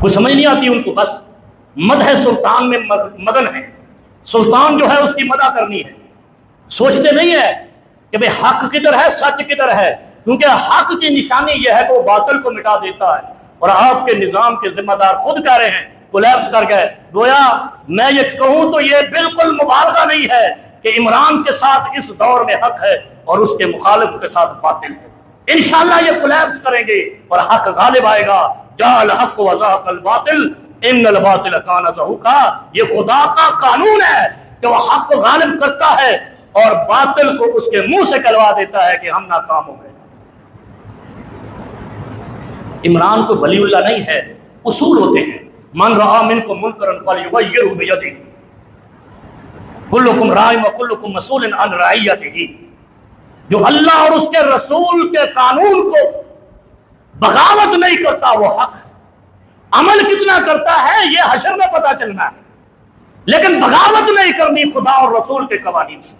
وہ سمجھ نہیں آتی ان کو، بس مدح سلطان میں مدن ہے، سلطان جو ہے اس کی مدح کرنی ہے، سوچتے نہیں ہے کہ بھئی حق کدھر ہے، سچ کدھر ہے، کیونکہ حق کی نشانی یہ ہے کہ وہ باطل کو مٹا دیتا ہے۔ اور آپ کے نظام کے ذمہ دار خود کہہ رہے ہیں، کولیپس کر گئے، گویا میں یہ کہوں تو یہ بالکل مبالغہ نہیں ہے کہ عمران کے ساتھ اس دور میں حق ہے اور اس کے مخالف کے ساتھ باطل ہے۔ انشاءاللہ یہ کولیپس کریں گے اور حق غالب آئے گا۔ جاء الحق وزهق الباطل ان الباطل کان زہوقا، یہ خدا کا قانون ہے کہ وہ حق کو غالب کرتا ہے اور باطل کو اس کے منہ سے کہلوا دیتا ہے کہ ہم ناکام ہو گئے۔ عمران کو ولی اللہ نہیں ہے، اصول ہوتے ہیں۔ من رآ منکم منکرا فلیغیرہ بیدہ، کلکم راع وکلکم مسئول عن رعیتہ۔ جو اللہ اور اس کے رسول کے قانون کو بغاوت نہیں کرتا وہ حق ہے، عمل کتنا کرتا ہے یہ حشر میں پتہ چلنا ہے، لیکن بغاوت نہیں کرنی خدا اور رسول کے قوانین سے۔